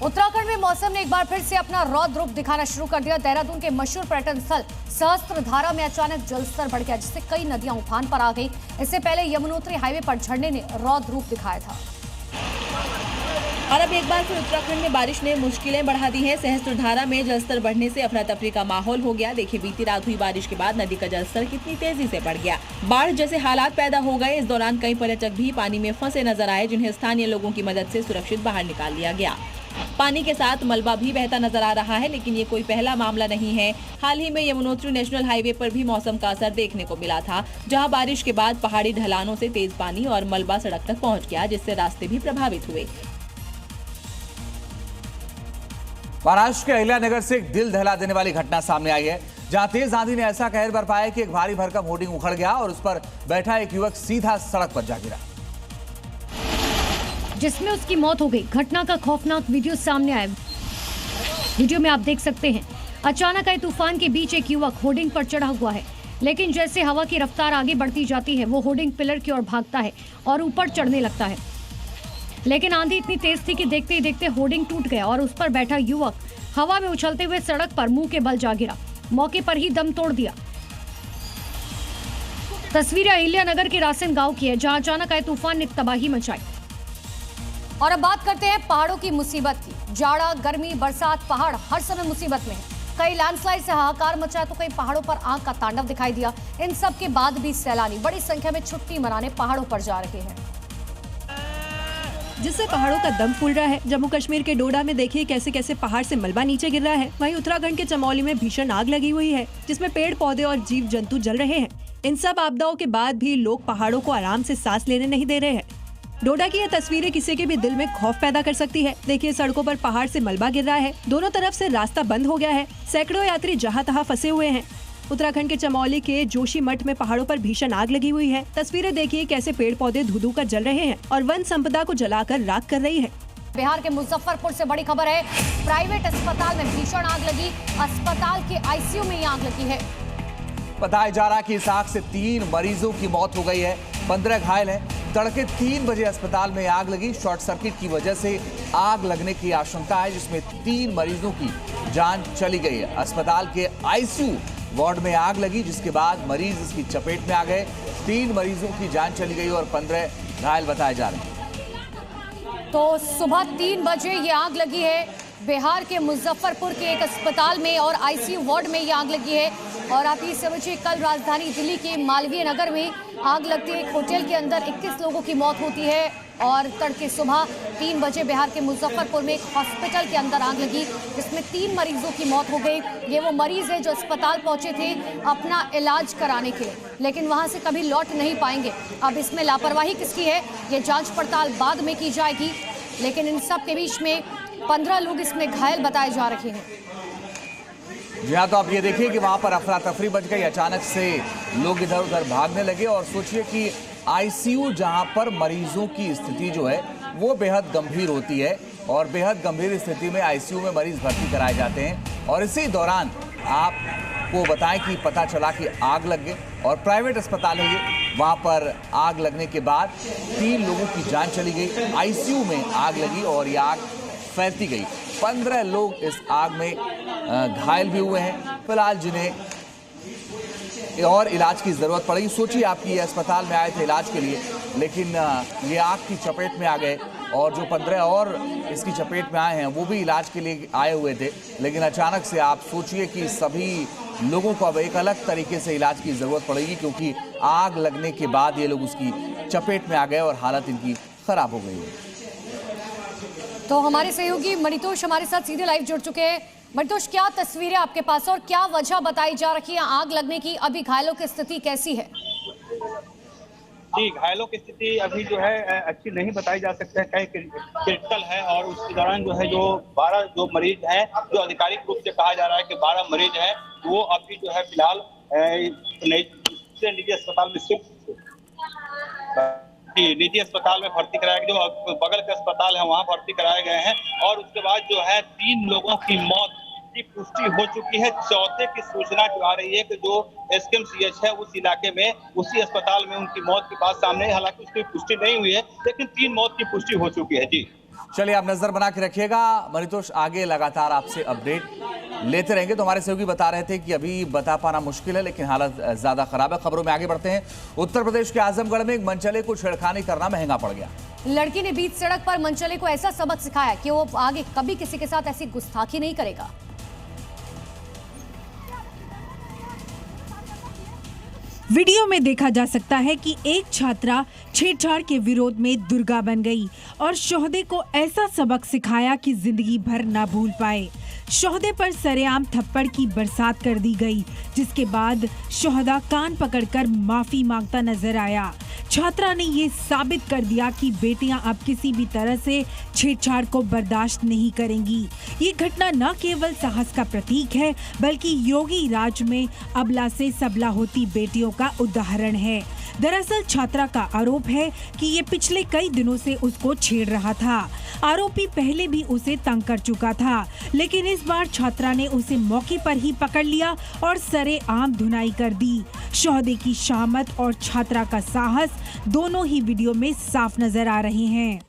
उत्तराखंड में मौसम ने एक बार फिर से अपना रौद्र रूप दिखाना शुरू कर दिया। देहरादून के मशहूर पर्यटन स्थल सहस्त्रधारा में अचानक जलस्तर बढ़ गया, जिससे कई नदियां उफान पर आ गई। इससे पहले यमुनोत्री हाईवे पर झरने ने रौद्र रूप दिखाया था। और अब एक बार फिर उत्तराखंड में बारिश ने मुश्किलें बढ़ा दी हैं। सहस्त्रधारा में जलस्तर बढ़ने से अफरा तफरी का माहौल हो गया। देखिए, बीती रात हुई बारिश के बाद नदी का जलस्तर कितनी तेजी से बढ़ गया। बाढ़ जैसे हालात पैदा हो गए। इस दौरान कई पर्यटक भी पानी में फंसे नजर आए, जिन्हें स्थानीय लोगों की मदद से सुरक्षित बाहर निकाल लिया गया। पानी के साथ मलबा भी बहता नजर आ रहा है, लेकिन ये कोई पहला मामला नहीं है। हाल ही में यमुनोत्री नेशनल हाईवे पर भी मौसम का असर देखने को मिला था, जहां बारिश के बाद पहाड़ी ढलानों से तेज पानी और मलबा सड़क तक पहुंच गया, जिससे रास्ते भी प्रभावित हुए। महाराष्ट्र के अहिल्यानगर से एक दिल दहला देने वाली घटना सामने आई है, जहां तेज आंधी ने ऐसा कहर बरपाया कि एक भारी भरकम होर्डिंग उखड़ गया और उस पर बैठा एक युवक सीधा सड़क पर जा गिरा, जिसमें उसकी मौत हो गई। घटना का खौफनाक वीडियो सामने आया। वीडियो में आप देख सकते हैं, अचानक आए तूफान के बीच एक युवक होर्डिंग पर चढ़ा हुआ है, लेकिन जैसे हवा की रफ्तार आगे बढ़ती जाती है, वो होर्डिंग पिलर की ओर भागता है और ऊपर चढ़ने लगता है। लेकिन आंधी इतनी तेज थी कि देखते ही देखते होर्डिंग टूट गया और उस पर बैठा युवक हवा में उछलते हुए सड़क पर मुंह के बल जा गिरा। मौके पर ही दम तोड़ दिया। तस्वीरें अहिल्यानगर के रासन गांव की है, जहां अचानक आए तूफान ने तबाही मचाई। और अब बात करते हैं पहाड़ों की मुसीबत की। जाड़ा, गर्मी, बरसात, पहाड़ हर समय मुसीबत में है। कई लैंडस्लाइड से हाहाकार मचा तो कई पहाड़ों पर आग का तांडव दिखाई दिया। इन सब के बाद भी सैलानी बड़ी संख्या में छुट्टी मनाने पहाड़ों पर जा रहे हैं, जिससे पहाड़ों का दम फूल रहा है। जम्मू कश्मीर के डोडा में देखिए कैसे कैसे पहाड़ से मलबा नीचे गिर रहा है। वहीं उत्तराखंड के चमोली में भीषण आग लगी हुई है, जिसमें पेड़ पौधे और जीव जंतु जल रहे हैं। इन सब आपदाओं के बाद भी लोग पहाड़ों को आराम से सांस लेने नहीं दे रहे हैं। डोडा की ये तस्वीरें किसी के भी दिल में खौफ पैदा कर सकती है। देखिए, सड़कों पर पहाड़ से मलबा गिर रहा है, दोनों तरफ से रास्ता बंद हो गया है, सैकड़ों यात्री जहां तहां फंसे हुए हैं। उत्तराखंड के चमोली के जोशीमठ में पहाड़ों पर भीषण आग लगी हुई है। तस्वीरें देखिए कैसे पेड़ पौधे धू कर जल रहे हैं और वन संपदा को जलाकर राख कर रही है। बिहार के मुजफ्फरपुर से बड़ी खबर है। प्राइवेट अस्पताल में भीषण आग लगी। अस्पताल के आईसीयू में आग लगी है। बताया जा रहा है कि इस आग से 3 मरीजों की मौत हो गई है, 15 घायल हैं। तड़के 3 बजे अस्पताल में आग लगी। शॉर्ट सर्किट की वजह से आग लगने की आशंका है, जिसमें 3 मरीजों की जान चली गई है। अस्पताल के आईसीयू वार्ड में आग लगी, जिसके बाद मरीज इसकी चपेट में आ गए। 3 मरीजों की जान चली गई और 15 घायल बताए जा रहे हैं। तो सुबह 3 बजे ये आग लगी है बिहार के मुजफ्फरपुर के एक अस्पताल में और आईसीयू वार्ड में ये आग लगी है। और आप ये समझिए, कल राजधानी दिल्ली के मालवीय नगर में आग लगती है। एक होटल के अंदर 21 लोगों की मौत होती है और तड़के सुबह 3 बजे बिहार के मुजफ्फरपुर में एक हॉस्पिटल के अंदर आग लगी, जिसमें 3 मरीजों की मौत हो गई। ये वो मरीज है जो अस्पताल पहुंचे थे अपना इलाज कराने के लिए, लेकिन वहां से कभी लौट नहीं पाएंगे। अब इसमें लापरवाही किसकी है, ये जांच पड़ताल बाद में की जाएगी। लेकिन इन सब के बीच में 15 लोग इसमें घायल बताए जा रहे हैं। जी हाँ, तो आप ये देखिए कि वहां पर अफरा तफरी मच गई। अचानक से लोग इधर उधर भागने लगे और सोचिए कि आईसीयू जहां पर मरीजों की स्थिति जो है वो बेहद गंभीर होती है और बेहद गंभीर स्थिति में आईसीयू में मरीज भर्ती कराए जाते हैं। और इसी दौरान आपको बताएं कि पता चला कि आग लग गई और प्राइवेट अस्पताल है ये, वहां पर आग लगने के बाद 3 लोगों की जान चली गई। आईसीयू में आग लगी और ये आग फैलती गई। 15 लोग इस आग में घायल भी हुए हैं फिलहाल, जिन्हें और इलाज की जरूरत पड़ेगी। सोचिए, आपकी अस्पताल में आए थे इलाज के लिए, लेकिन ये आग की चपेट में आ गए और जो 15 और इसकी चपेट में आए हैं वो भी इलाज के लिए आए हुए थे। लेकिन अचानक से आप सोचिए कि सभी लोगों को अब एक अलग तरीके से इलाज की जरूरत पड़ेगी, क्योंकि आग लगने के बाद ये लोग उसकी चपेट में आ गए और हालत इनकी खराब हो गई है। तो हमारे सहयोगी मणितोष हमारे साथ सीधे लाइव जुड़ चुके हैं। मणितोष, क्या तस्वीरें आपके पास और क्या वजह बताई जा रही है आग लगने की? अभी घायलों की स्थिति कैसी है? जी, घायलों की स्थिति अभी जो है अच्छी नहीं बताई जा सकती है, कहीं क्रिटिकल है। और उसके दौरान जो है जो 12 जो मरीज हैं, जो आधिकारिक रूप से कहा जा रहा है कि 12 मरीज हैं, वो अभी जो है फिलहाल निजी अस्पताल में शिफ्ट निजी अस्पताल में भर्ती कराया गया, जो बगल के अस्पताल है वहां भर्ती कराए गए हैं। और उसके बाद जो है 3 लोगों की मौत की पुष्टि हो चुकी है। चौथे की सूचना जो आ रही है कि जो एसकेएमसीएच है उस इलाके में, उसी अस्पताल में उनकी मौत की बात सामने है। हालांकि उसकी पुष्टि नहीं हुई है, लेकिन 3 मौत की पुष्टि हो चुकी है। जी चलिए आप नजर बना के रखिएगा। मणितोष, आगे लगातार आपसे अपडेट लेते रहेंगे। तो हमारे सहयोगी बता रहे थे कि अभी बता पाना मुश्किल है, लेकिन हालत ज्यादा खराब है। खबरों में आगे बढ़ते हैं। उत्तर प्रदेश के आजमगढ़ में एक मनचले को छेड़खानी करना महंगा पड़ गया। लड़की ने बीच सड़क पर मनचले को ऐसा सबक सिखाया कि वो आगे कभी किसी के साथ ऐसी गुस्ताखी नहीं करेगा। वीडियो में देखा जा सकता है कि एक छात्रा छेड़छाड़ के विरोध में दुर्गा बन गई और शोहदे को ऐसा सबक सिखाया कि जिंदगी भर ना भूल पाए। शोहदे पर सरेआम थप्पड़ की बरसात कर दी गई, जिसके बाद शोहदा कान पकड़कर माफी मांगता नजर आया। छात्रा ने ये साबित कर दिया कि बेटियां अब किसी भी तरह से छेड़छाड़ को बर्दाश्त नहीं करेंगी। ये घटना न केवल साहस का प्रतीक है, बल्कि योगी राज में अबला से सबला होती बेटियों का उदाहरण है। दरअसल छात्रा का आरोप है कि ये पिछले कई दिनों से उसको छेड़ रहा था। आरोपी पहले भी उसे तंग कर चुका था, लेकिन इस बार छात्रा ने उसे मौके पर ही पकड़ लिया और सरेआम धुनाई कर दी। शोहदे की शामत और छात्रा का साहस दोनों ही वीडियो में साफ नजर आ रहे हैं।